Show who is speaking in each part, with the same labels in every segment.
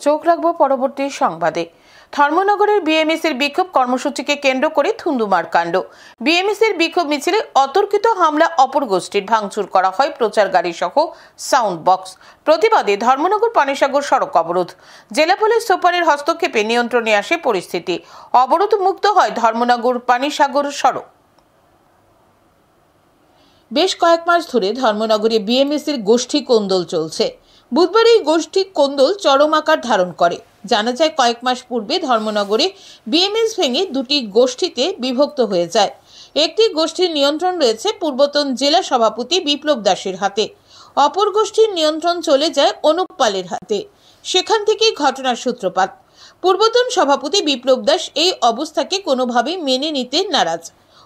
Speaker 1: চোখ রাখবো পরবর্তী সংবাদে। ধর্মনগরের বিএমএসির বিক্ষোভ কর্মসূচিকে কেন্দ্র করে ধুন্ধুমার কাণ্ড। বিএমএসির বিক্ষোভ মিছিলে অতর্কিত হামলা, অপর গোষ্ঠীর ভাঙচুর করা হয় প্রচার গাড়ি সহ সাউন্ড বক্স। প্রতিবাদে ধর্মনগর পানিসাগর সড়ক অবরোধ। জেলা পুলিশ সুপারের হস্তক্ষেপে নিয়ন্ত্রণে আসে পরিস্থিতি। অবরোধ মুক্ত হয় ধর্মনগর পানিসাগর সড়ক। বেশ কয়েক মাস ধরে ধর্মনগরে বিএমএসির গোষ্ঠী কোন্দল চলছে। বুধবার এই গোষ্ঠী কোন্দল চরম আকার ধারণ করে। জানা যায়, কয়েক মাস পূর্বে ধর্মনগরে বিএমএস ভেঙে দুটি গোষ্ঠীতে বিভক্ত হয়ে যায়। একটি গোষ্ঠীর নিয়ন্ত্রণ রয়েছে পূর্বতন জেলা সভাপতি বিপ্লব দাসের হাতে, অপর গোষ্ঠীর নিয়ন্ত্রণ চলে যায় অনুপ পালের হাতে। সেখান থেকেই ঘটনার সূত্রপাত। পূর্বতন সভাপতি বিপ্লব দাস এই অবস্থাকে কোনোভাবেই মেনে নিতে নারাজ।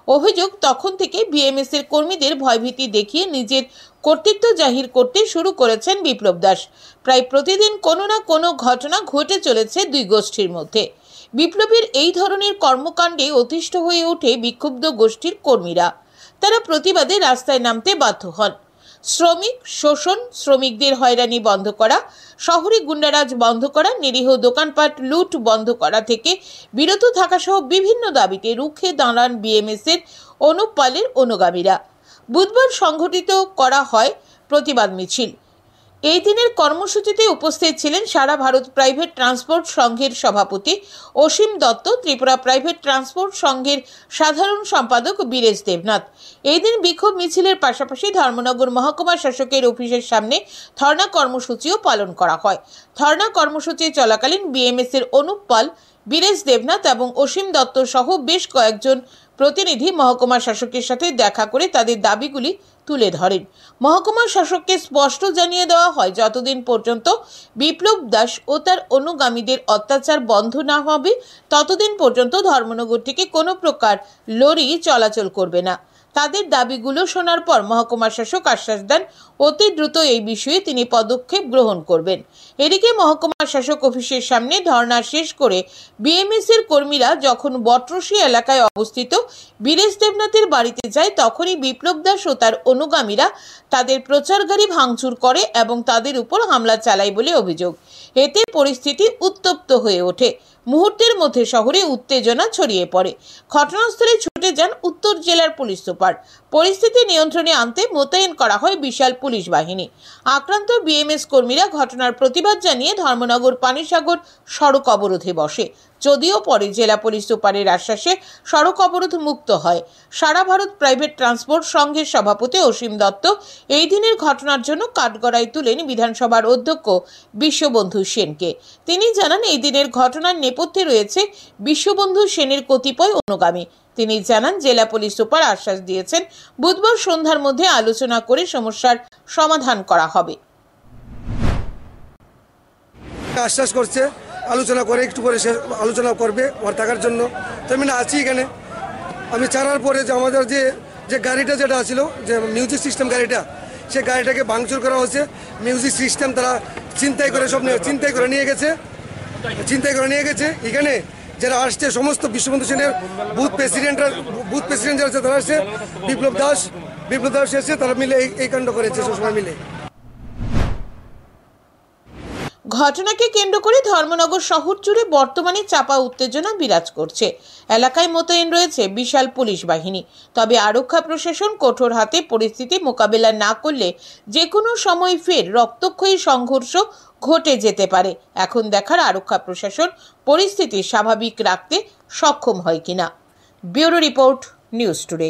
Speaker 1: অভিযোগ, তখন থেকে বিএমএস এর কর্মীদের ভয়ভীতি দেখিয়ে নিজের কর্তৃত্ব জাহির করতে শুরু করেছেন বিপ্লব দাস। প্রায় প্রতিদিন কোনো না কোনো ঘটনা ঘটে চলেছে দুই গোষ্ঠীর মধ্যে। বিপ্লবের এই ধরনের কর্মকাণ্ডে অতিষ্ঠ হয়ে ওঠে বিক্ষুব্ধ গোষ্ঠীর কর্মীরা। তারা প্রতিবাদে রাস্তায় নামতে বাধ্য হন। শ্রমিক শোষণ, শ্রমিকদের হয়রানি বন্ধ করা, শহরে গুন্ডারাজ বন্ধ করা, নিরীহ দোকানপাট লুট বন্ধ করা থেকে বিরত থাকা সহ বিভিন্ন দাবিতে রুখে দাঁড়ান বিএমএস এর অনুপ পালের অনুগামীরা। বুধবার সংগঠিত করা হয় প্রতিবাদ মিছিল। এই দিনের কর্মসূচিতে উপস্থিত ছিলেন সারা ভারত প্রাইভেট ট্রান্সপোর্ট সংঘের সভাপতি অসীম দত্ত, ত্রিপুরা প্রাইভেট ট্রান্সপোর্ট সংঘের সাধারণ সম্পাদক বীরেশ দেবনাথ। এই দিন বিক্ষোভ মিছিলের পাশাপাশি ধর্মনগর মহকুমা শাসকের অফিসের সামনে ধর্ণা কর্মসূচিও পালন করা হয়। ধর্ণা কর্মসূচি চলাকালীন বিএমএস এর অনুপ পাল, বীরেশ দেবনাথ এবং অসীম দত্ত সহ বেশ কয়েকজন প্রতিনিধি মহকুমা শাসকের সাথে দেখা করে তাদের দাবিগুলি তুলে ধরেন। মহকুমা শাসককে স্পষ্ট জানিয়ে দেওয়া হয়, যতদিন পর্যন্ত বিপ্লব দাস ও তার অনুগামীদের অত্যাচার বন্ধ না হবে ততদিন পর্যন্ত ধর্মনগর থেকে কোনো প্রকার লরি চলাচল করবে না। তাদের দাবিগুলো শোনার পর মহকুমা শাসক আশ্বাস দেন অতি দ্রুত এই বিষয়ে তিনি পদক্ষেপ গ্রহণ করবেন। এদিকে মহকুমা শাসক অফিসের সামনে ধর্ণা শেষ করে বিএমএস এর কর্মীরা যখন বটরশি এলাকায় অবস্থিত বীরেশ দেবনাথের বাড়িতে যায়, তখনই বিপ্লব দাস ও তার অনুগামীরা তাদের প্রচার গাড়ি ভাঙচুর করে এবং তাদের উপর হামলা চালায় বলে অভিযোগ। এতে পরিস্থিতি উত্তপ্ত হয়ে ওঠে। মুহূর্তের মধ্যে শহরে উত্তেজনা ছড়িয়ে পড়ে। ঘটনাস্থলে ছুটে যান উত্তর জেলার পুলিশ সুপার। পরিস্থিতি নিয়ন্ত্রণে আনতে মোতায়েন করা হয় বিশাল পুলিশ বাহিনী। আক্রান্ত বিএমএস কর্মীরা ঘটনার প্রতিবাদ জানিয়ে ধর্মনগর পানিসাগর সড়ক অবরোধে বসে। যদিও পরে জেলা পুলিশ সুপারের আশ্বাসে সড়ক অবরোধ মুক্ত হয়। সারা ভারত প্রাইভেট ট্রান্সপোর্ট সংঘের সভাপতি অসীম দত্ত এই দিনের ঘটনার জন্য কাঠগড়ায় তুলেন বিধানসভার অধ্যক্ষ বিশ্ববন্ধু সেনকে। তিনি জানান, এই দিনের ঘটনার নেপথ্যে রয়েছে বিশ্ববন্ধু সেনের কতিপয় অনুগামী। তিনি জানান, জেলা পুলিশ সুপার আশ্বাস দিয়েছেন বুধবার সন্ধ্যার মধ্যে আলোচনা করে সমস্যার সমাধান করা হবে।
Speaker 2: আশ্বাস করছে আলোচনা করে একটু পরে আলোচনা করবে ওর থাকার জন্য। তো আমি আছি এখানে। আমি ছাড়ার পরে যে আমাদের যে গাড়িটা যেটা ছিল, যে মিউজিক সিস্টেম গাড়িটা, সে গাড়িটাকে ভাঙচুর করা হচ্ছে। মিউজিক সিস্টেম তারা চিন্তাই করে নিয়ে গেছে। এখানে যারা আসছে সমস্ত বিশ্ববন্ধু সেনের বুথ প্রেসিডেন্ট যারা আছে তারা আসছে, বিপ্লব দাস এসে তারা মিলে এই কাণ্ড করেছে সবসময় মিলে।
Speaker 1: ঘটনাকে কেন্দ্র করে ধর্মনগর শহর জুড়ে বর্তমানে চাপা উত্তেজনা বিরাজ করছে। এলাকায় মোতায়েন রয়েছে বিশাল পুলিশ বাহিনী। তবে আরক্ষা প্রশাসন কঠোর হাতে পরিস্থিতি মোকাবেলা না করলে যে কোনো সময় ফের রক্তক্ষয়ী সংঘর্ষ ঘটে যেতে পারে। এখন দেখার আরক্ষা প্রশাসন পরিস্থিতি স্বাভাবিক রাখতে সক্ষম হয় কিনা। Bureau report, news today.